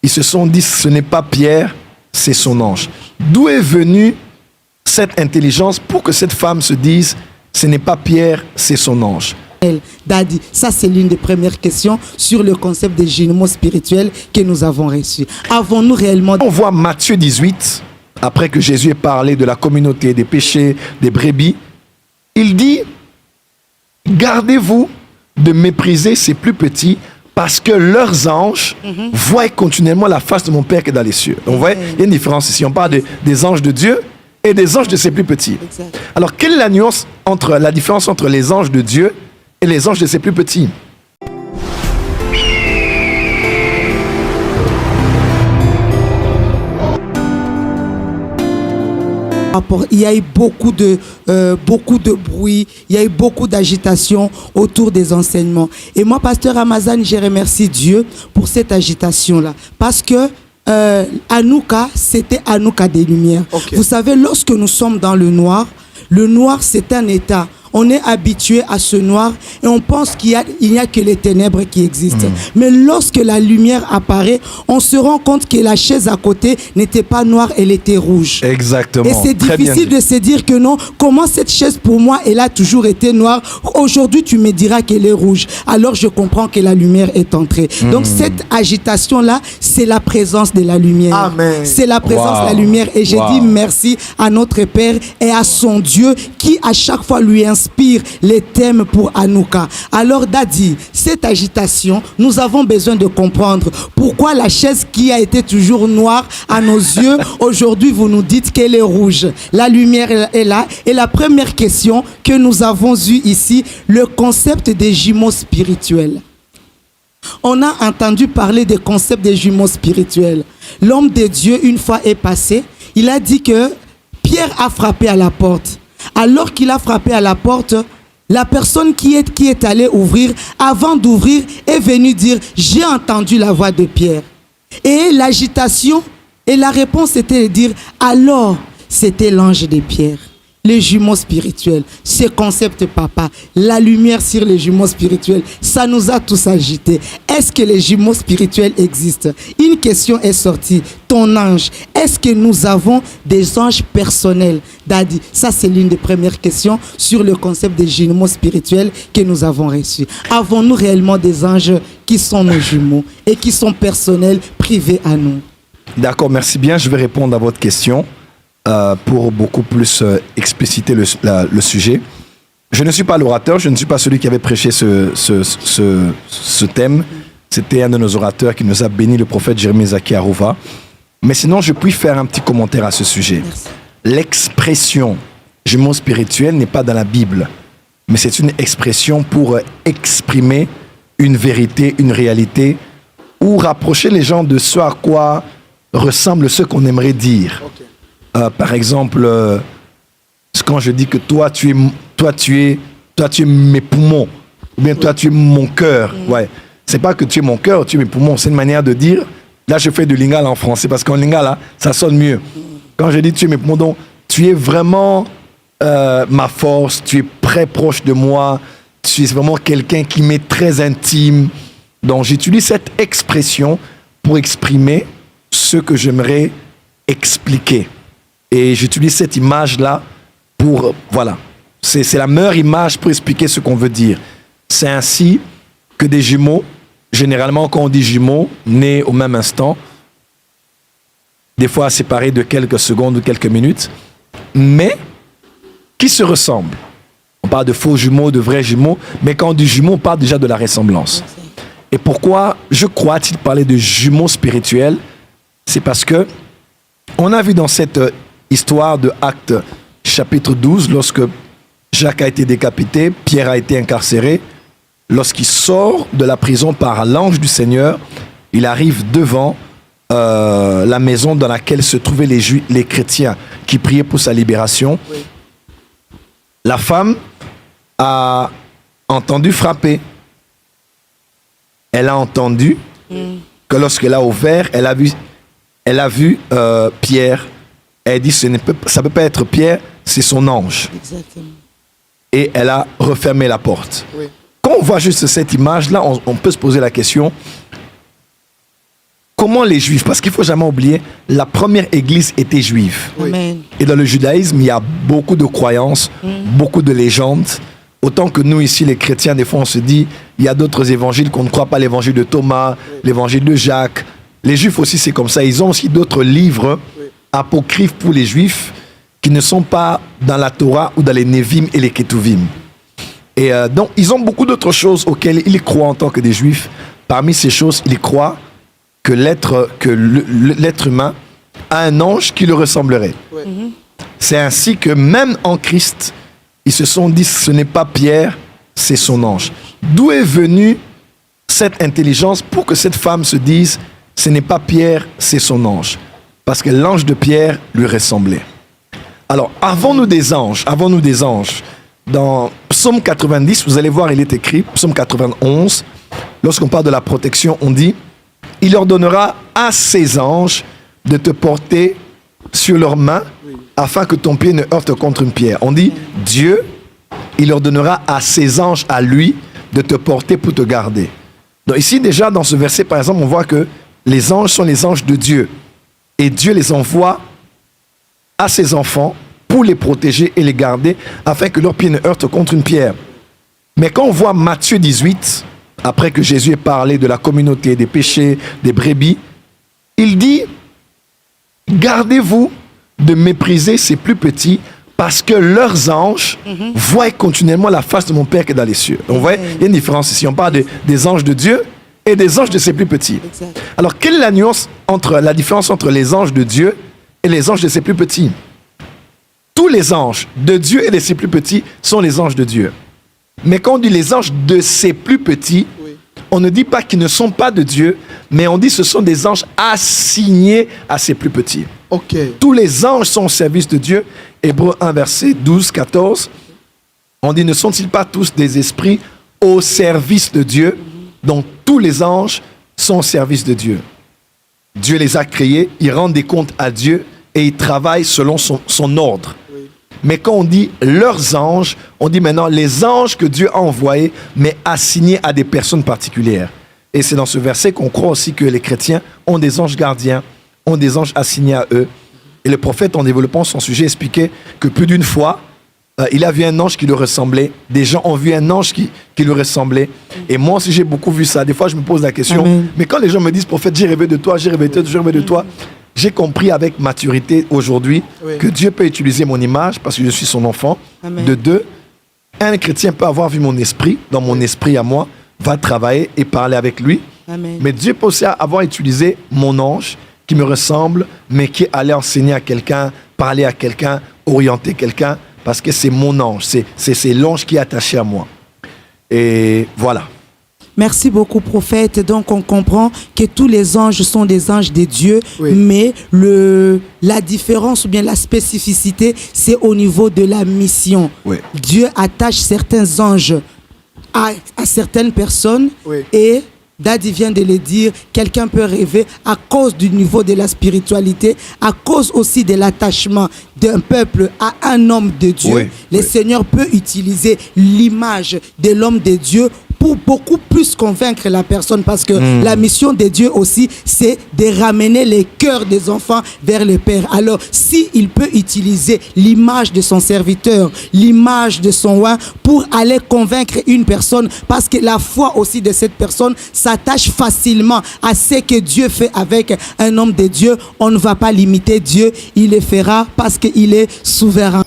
ils se sont dit, ce n'est pas Pierre, c'est son ange. D'où est venue cette intelligence pour que cette femme se dise, ce n'est pas Pierre, c'est son ange? Daddy, ça c'est l'une des premières questions sur le concept des jumeaux spirituels que nous avons reçu. Avons-nous réellement... On voit Matthieu 18, après que Jésus ait parlé de la communauté, des péchés, des brebis, il dit, gardez-vous de mépriser ces plus petits, parce que leurs anges voient continuellement la face de mon Père qui est dans les cieux. Donc, vous voyez, il y a une différence ici. On parle des anges de Dieu et des anges de ses plus petits. Exact. Alors, quelle est la différence entre les anges de Dieu et les anges de ses plus petits? Il y a eu beaucoup de bruit, il y a eu beaucoup d'agitation autour des enseignements. Et moi, pasteur Ramazan, je remercie Dieu pour cette agitation-là. Parce que Hanouka, c'était Hanouka des Lumières. Okay. Vous savez, lorsque nous sommes dans le noir, c'est un état. On est habitué à ce noir et on pense qu'il n'y a que les ténèbres qui existent. Mais lorsque la lumière apparaît, on se rend compte que la chaise à côté n'était pas noire, elle était rouge. Exactement. Et c'est difficile de se dire que non, comment cette chaise pour moi, elle a toujours été noire. Aujourd'hui, tu me diras qu'elle est rouge. Alors je comprends que la lumière est entrée. Donc cette agitation-là, c'est la présence de la lumière. Amen. C'est la présence de la lumière. Et j'ai dit merci à notre Père et à son Dieu qui à chaque fois lui inspire les thèmes pour Hanouka. Alors Daddy, cette agitation, nous avons besoin de comprendre pourquoi la chaise qui a été toujours noire à nos yeux, aujourd'hui vous nous dites qu'elle est rouge. La lumière est là. Et la première question que nous avons eue ici, le concept des jumeaux spirituels. On a entendu parler des concepts des jumeaux spirituels. L'homme de Dieu, une fois est passé, il a dit que Pierre a frappé à la porte. Alors qu'il a frappé à la porte, la personne qui est allée ouvrir, avant d'ouvrir, est venue dire « J'ai entendu la voix de Pierre ». Et l'agitation et la réponse était de dire « Alors, c'était l'ange de Pierre ». Les jumeaux spirituels, ce concept papa, la lumière sur les jumeaux spirituels, ça nous a tous agités. Est-ce que les jumeaux spirituels existent? Une question est sortie. Ton ange, est-ce que nous avons des anges personnels? Daddy, ça c'est l'une des premières questions sur le concept des jumeaux spirituels que nous avons reçus. Avons-nous réellement des anges qui sont nos jumeaux et qui sont personnels, privés à nous? D'accord, merci bien. Je vais répondre à votre question. Pour beaucoup plus expliciter le sujet. Je ne suis pas l'orateur, je ne suis pas celui qui avait prêché ce thème. C'était un de nos orateurs qui nous a béni, le prophète Jérémie Zaki Arouva. Mais sinon, je puis faire un petit commentaire à ce sujet. Merci. L'expression jumeau spirituel n'est pas dans la Bible, mais c'est une expression pour exprimer une vérité, une réalité, ou rapprocher les gens de ce à quoi ressemble ce qu'on aimerait dire. Okay. Par exemple, quand je dis que toi tu es mes poumons, ou bien toi tu es mon cœur. Ouais. C'est pas que tu es mon cœur, tu es mes poumons. C'est une manière de dire. Là, je fais du lingala en français parce qu'en lingala, ça sonne mieux. Quand je dis tu es mes poumons, donc tu es vraiment ma force, tu es très proche de moi, tu es vraiment quelqu'un qui m'est très intime. Donc j'utilise cette expression pour exprimer ce que j'aimerais expliquer. Et j'utilise cette image-là pour... Voilà. C'est la meilleure image pour expliquer ce qu'on veut dire. C'est ainsi que des jumeaux, généralement quand on dit jumeaux, nés au même instant, des fois séparés de quelques secondes ou quelques minutes, mais qui se ressemblent. On parle de faux jumeaux, de vrais jumeaux, mais quand on dit jumeaux, on parle déjà de la ressemblance. Et pourquoi je crois a-t-il parlé de jumeaux spirituels? C'est parce que on a vu dans cette histoire de Actes chapitre 12, lorsque Jacques a été décapité, Pierre a été incarcéré, lorsqu'il sort de la prison par l'ange du Seigneur, il arrive devant la maison dans laquelle se trouvaient les chrétiens qui priaient pour sa libération. Oui. La femme a entendu frapper. Elle a entendu que lorsqu'elle a ouvert, elle a vu Pierre. Elle dit, ça ne peut pas être Pierre, c'est son ange. Exactement. Et elle a refermé la porte. Oui. Quand on voit juste cette image-là, on peut se poser la question, comment les Juifs, parce qu'il ne faut jamais oublier, la première église était juive. Amen. Et dans le judaïsme, il y a beaucoup de croyances, beaucoup de légendes. Autant que nous, ici, les chrétiens, des fois, on se dit, il y a d'autres évangiles qu'on ne croit pas, l'évangile de Thomas, l'évangile de Jacques. Les Juifs aussi, c'est comme ça. Ils ont aussi d'autres livres apocryphes pour les Juifs qui ne sont pas dans la Torah ou dans les Nevim et les Ketuvim. Et donc, ils ont beaucoup d'autres choses auxquelles ils croient en tant que des Juifs. Parmi ces choses, ils croient que l'être humain a un ange qui le ressemblerait. C'est ainsi que même en Christ, ils se sont dit, ce n'est pas Pierre, c'est son ange. D'où est venue cette intelligence pour que cette femme se dise, ce n'est pas Pierre, c'est son ange? Parce que l'ange de Pierre lui ressemblait. Alors, avons-nous des anges? Dans Psaume 90, vous allez voir, il est écrit, Psaume 91, lorsqu'on parle de la protection, on dit, il ordonnera à ses anges de te porter sur leurs mains afin que ton pied ne heurte contre une pierre. On dit, Dieu, il ordonnera à ses anges, à lui, de te porter pour te garder. Donc ici, déjà, dans ce verset, par exemple, on voit que les anges sont les anges de Dieu. Et Dieu les envoie à ses enfants pour les protéger et les garder afin que leurs pieds ne heurtent contre une pierre. Mais quand on voit Matthieu 18, après que Jésus ait parlé de la communauté, des péchés, des brebis, il dit, gardez-vous de mépriser ces plus petits parce que leurs anges voient continuellement la face de mon Père qui est dans les cieux. Donc, vous voyez, il y a une différence ici. On parle des anges de Dieu et des anges de ses plus petits. Exact. Alors, quelle est la différence entre les anges de Dieu et les anges de ses plus petits? Tous les anges de Dieu et de ses plus petits sont les anges de Dieu. Mais quand on dit les anges de ses plus petits, on ne dit pas qu'ils ne sont pas de Dieu, mais on dit que ce sont des anges assignés à ses plus petits. Tous les anges sont au service de Dieu. Hébreux 1, verset 12, 14. On dit, ne sont-ils pas tous des esprits au service de Dieu? Donc, tous les anges sont au service de Dieu. Dieu les a créés, ils rendent des comptes à Dieu et ils travaillent selon son ordre. Mais quand on dit leurs anges, on dit maintenant les anges que Dieu a envoyés, mais assignés à des personnes particulières. Et c'est dans ce verset qu'on croit aussi que les chrétiens ont des anges gardiens, ont des anges assignés à eux. Et le prophète, en développant son sujet, expliquait que plus d'une fois, il a vu un ange qui lui ressemblait. Des gens ont vu un ange qui lui ressemblait. Et moi aussi, j'ai beaucoup vu ça. Des fois, je me pose la question, mais quand les gens me disent, prophète, j'ai rêvé de toi, j'ai rêvé de toi, j'ai compris avec maturité aujourd'hui que Dieu peut utiliser mon image parce que je suis son enfant. Amen. De deux, un chrétien peut avoir vu mon esprit, dans mon esprit à moi, va travailler et parler avec lui. Amen. Mais Dieu peut aussi avoir utilisé mon ange qui me ressemble, mais qui est allé enseigner à quelqu'un, parler à quelqu'un, orienter quelqu'un, parce que c'est mon ange, c'est l'ange qui est attaché à moi. Et voilà. Merci beaucoup, prophète. Donc, on comprend que tous les anges sont des anges de Dieu, mais la différence ou bien la spécificité, c'est au niveau de la mission. Dieu attache certains anges à certaines personnes et Daddy vient de le dire, quelqu'un peut rêver à cause du niveau de la spiritualité, à cause aussi de l'attachement d'un peuple à un homme de Dieu. Le Seigneur peut utiliser l'image de l'homme de Dieu pour beaucoup plus convaincre la personne, parce que la mission de Dieu aussi, c'est de ramener les cœurs des enfants vers le Père. Alors, s'il peut utiliser l'image de son serviteur, l'image de son roi, pour aller convaincre une personne, parce que la foi aussi de cette personne s'attache facilement à ce que Dieu fait avec un homme de Dieu, on ne va pas limiter Dieu, il le fera parce qu'il est souverain.